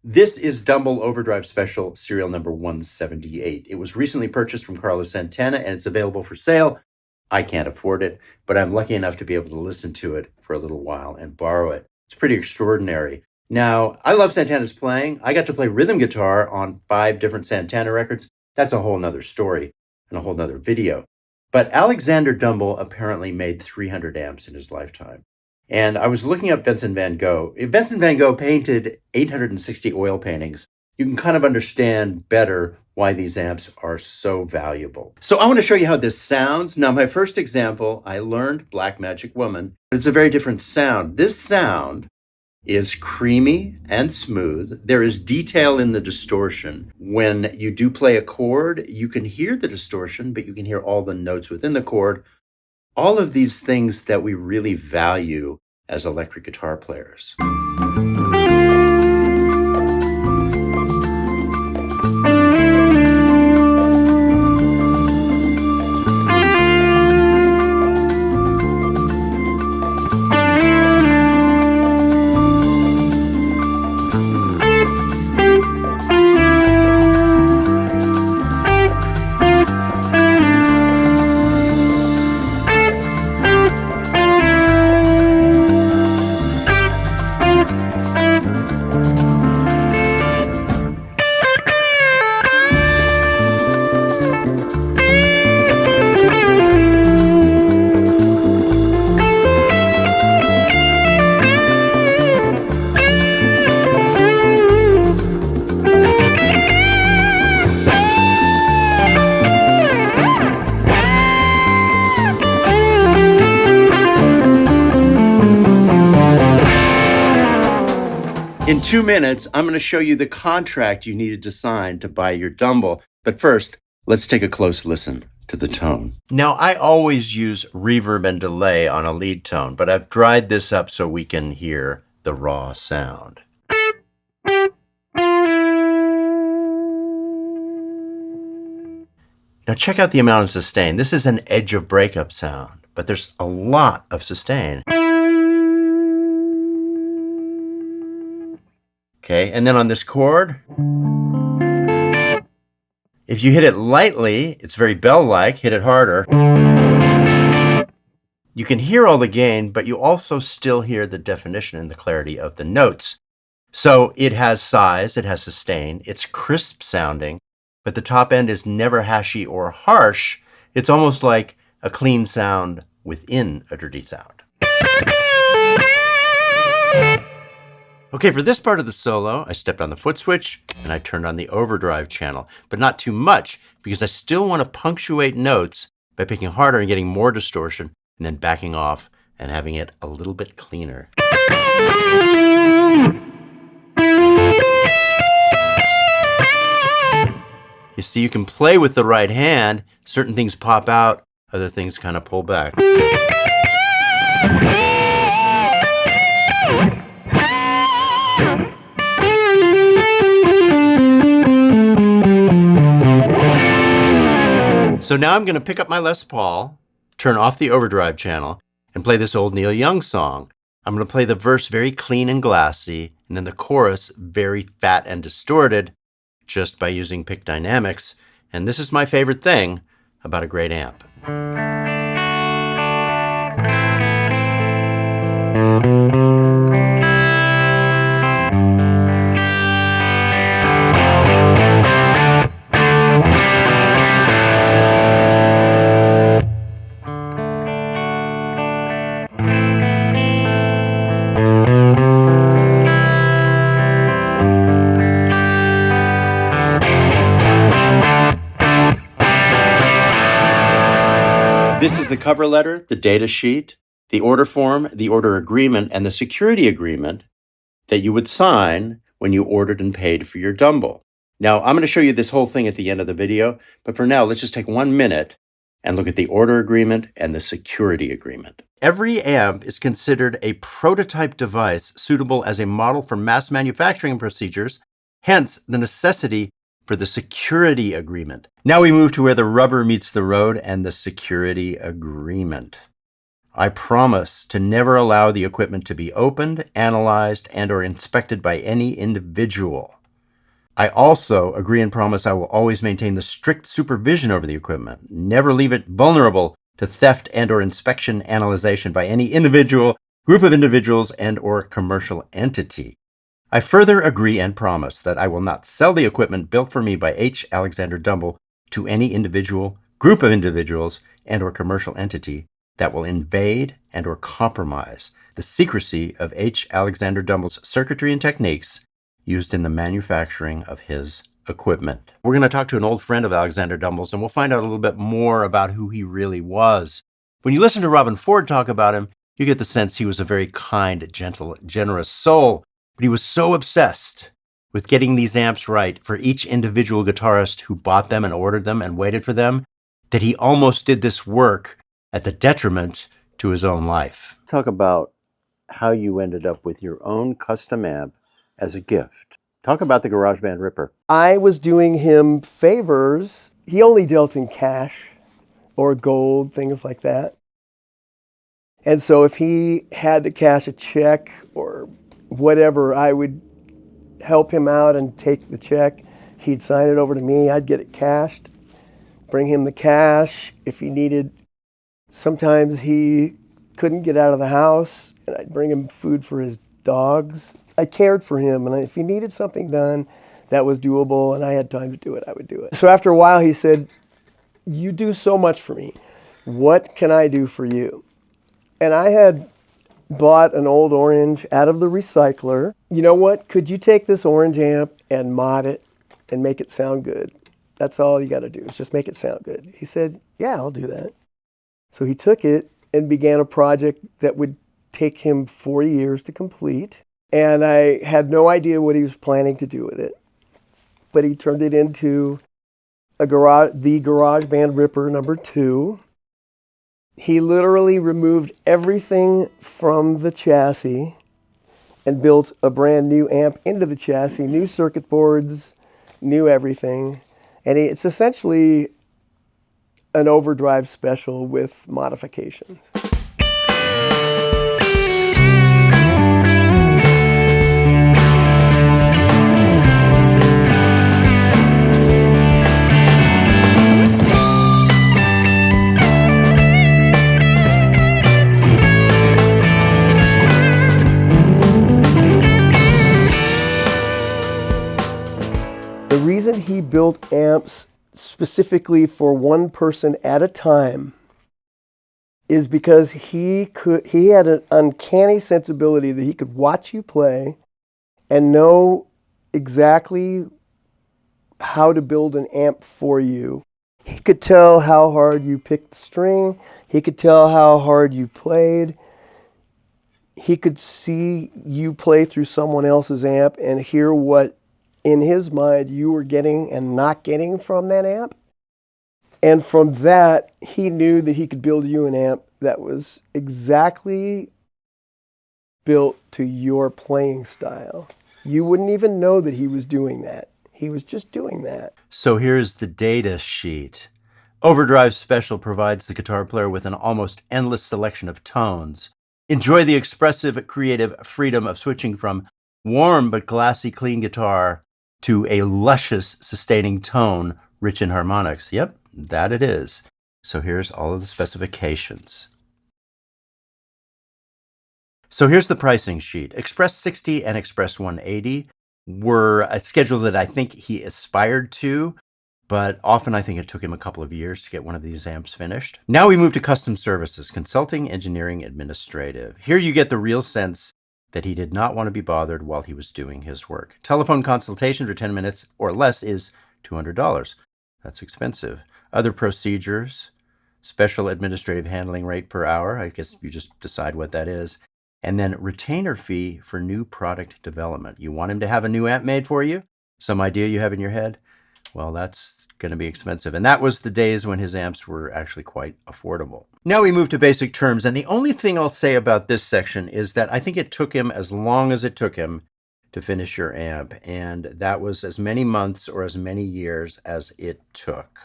This is Dumble Overdrive Special serial number 178. It was recently purchased from Carlos Santana and it's available for sale. I can't afford it, but I'm lucky enough to be able to listen to it for a little while and borrow it. It's pretty extraordinary. Now, I love Santana's playing. I got to play rhythm guitar on 5 different Santana records. That's a whole nother story and a whole nother video. But Alexander Dumble apparently made 300 amps in his lifetime. And I was looking up Vincent van Gogh. If Vincent van Gogh painted 860 oil paintings, you can kind of understand better why these amps are so valuable. So I want to show you how this sounds. Now, my first example, I learned Black Magic Woman. It's a very different sound. This sound is creamy and smooth. There is detail in the distortion. When you do play a chord, you can hear the distortion, but you can hear all the notes within the chord. All of these things that we really value as electric guitar players. In 2 minutes, I'm going to show you the contract you needed to sign to buy your Dumble. But first, let's take a close listen to the tone. Now, I always use reverb and delay on a lead tone, but I've dried this up so we can hear the raw sound. Now check out the amount of sustain. This is an edge of breakup sound, but there's a lot of sustain. Okay, and then on this chord, if you hit it lightly, it's very bell-like, hit it harder. You can hear all the gain, but you also still hear the definition and the clarity of the notes. So it has size, it has sustain, it's crisp sounding, but the top end is never hashy or harsh. It's almost like a clean sound within a dirty sound. Okay, for this part of the solo, I stepped on the foot switch and I turned on the overdrive channel, but not too much because I still want to punctuate notes by picking harder and getting more distortion and then backing off and having it a little bit cleaner. You see, you can play with the right hand. Certain things pop out, other things kind of pull back. So now I'm going to pick up my Les Paul, turn off the overdrive channel, and play this old Neil Young song. I'm going to play the verse very clean and glassy, and then the chorus very fat and distorted, just by using pick dynamics. And this is my favorite thing about a great amp. This is the cover letter, the data sheet, the order form, the order agreement, and the security agreement that you would sign when you ordered and paid for your Dumble. Now, I'm going to show you this whole thing at the end of the video, but for now, let's just take 1 minute and look at the order agreement and the security agreement. Every amp is considered a prototype device suitable as a model for mass manufacturing procedures, hence the necessity for the security agreement. Now we move to where the rubber meets the road and the security agreement. I promise to never allow the equipment to be opened, analyzed, and or inspected by any individual. I also agree and promise I will always maintain the strict supervision over the equipment, never leave it vulnerable to theft and or inspection analyzation by any individual, group of individuals, and or commercial entity. I further agree and promise that I will not sell the equipment built for me by H. Alexander Dumble to any individual, group of individuals, and or commercial entity that will invade and or compromise the secrecy of H. Alexander Dumble's circuitry and techniques used in the manufacturing of his equipment. We're going to talk to an old friend of Alexander Dumble's, and we'll find out a little bit more about who he really was. When you listen to Robin Ford talk about him, you get the sense he was a very kind, gentle, generous soul, but he was so obsessed with getting these amps right for each individual guitarist who bought them and ordered them and waited for them, that he almost did this work at the detriment to his own life. Talk about how you ended up with your own custom amp as a gift. Talk about the GarageBand Ripper. I was doing him favors. He only dealt in cash or gold, things like that. And so if he had to cash a check or whatever, I would help him out and take the check. He'd sign it over to me. I'd get it cashed, bring him the cash. If he needed, sometimes he couldn't get out of the house, and I'd bring him food for his dogs. I cared for him, and if he needed something done that was doable and I had time to do it, I would do it. So after a while, he said, "You do so much for me. What can I do for you?" And I had bought an old orange out of the recycler. You know what? Could you take this orange amp and mod it and make it sound good? That's all you got to do, is just make it sound good. He said, "Yeah, I'll do that." So he took it and began a project that would take him 4 years to complete. And I had no idea what he was planning to do with it. But he turned it into the GarageBand Ripper number 2. He literally removed everything from the chassis and built a brand new amp into the chassis, new circuit boards, new everything. And it's essentially an Overdrive special with modifications. The reason he built amps specifically for one person at a time is because he had an uncanny sensibility that he could watch you play and know exactly how to build an amp for you. He could tell how hard you picked the string. He could tell how hard you played. He could see you play through someone else's amp and hear what in his mind you were getting and not getting from that amp. And from that, he knew that he could build you an amp that was exactly built to your playing style. You wouldn't even know that he was doing that. He was just doing that. So here's the data sheet. Overdrive Special provides the guitar player with an almost endless selection of tones. Enjoy the expressive, creative freedom of switching from warm but glassy clean guitar to a luscious, sustaining tone rich in harmonics. Yep, that it is. So here's all of the specifications. So here's the pricing sheet. Express 60 and Express 180 were a schedule that I think he aspired to, but often I think it took him a couple of years to get one of these amps finished. Now we move to custom services, consulting, engineering, administrative. Here you get the real sense that he did not want to be bothered while he was doing his work. Telephone consultation for 10 minutes or less is $200. That's expensive. Other procedures, special administrative handling rate per hour. I guess you just decide what that is. And then retainer fee for new product development. You want him to have a new amp made for you? Some idea you have in your head? Well, that's going to be expensive. And that was the days when his amps were actually quite affordable. Now we move to basic terms. And the only thing I'll say about this section is that I think it took him as long as it took him to finish your amp. And that was as many months or as many years as it took.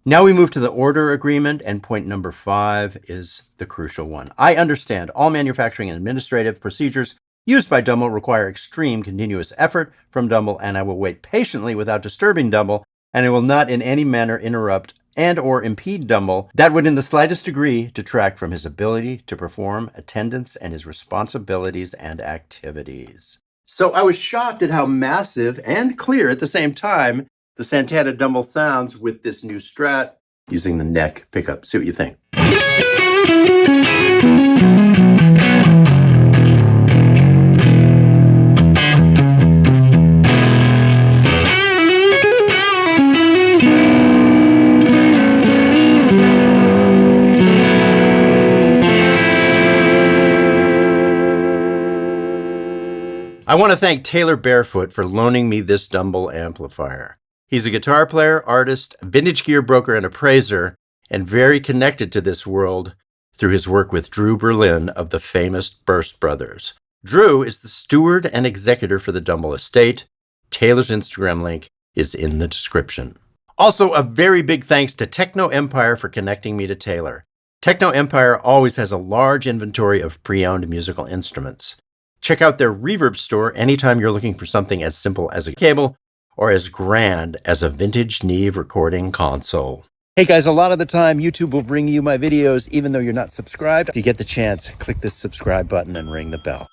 Now we move to the order agreement, and point number 5 is the crucial one. I understand all manufacturing and administrative procedures used by Dumble require extreme continuous effort from Dumble, and I will wait patiently without disturbing Dumble, and I will not in any manner interrupt and or impede Dumble that would in the slightest degree detract from his ability to perform attendance and his responsibilities and activities. So I was shocked at how massive and clear at the same time the Santana Dumble sounds with this new Strat using the neck pickup. See what you think. I want to thank Taylor Barefoot for loaning me this Dumble amplifier. He's a guitar player, artist, vintage gear broker, and appraiser, and very connected to this world through his work with Drew Berlin of the famous Burst Brothers. Drew is the steward and executor for the Dumble estate. Taylor's Instagram link is in the description. Also, a very big thanks to Techno Empire for connecting me to Taylor. Techno Empire always has a large inventory of pre-owned musical instruments. Check out their Reverb store anytime you're looking for something as simple as a cable or as grand as a vintage Neve recording console. Hey guys, a lot of the time YouTube will bring you my videos even though you're not subscribed. If you get the chance, click this subscribe button and ring the bell.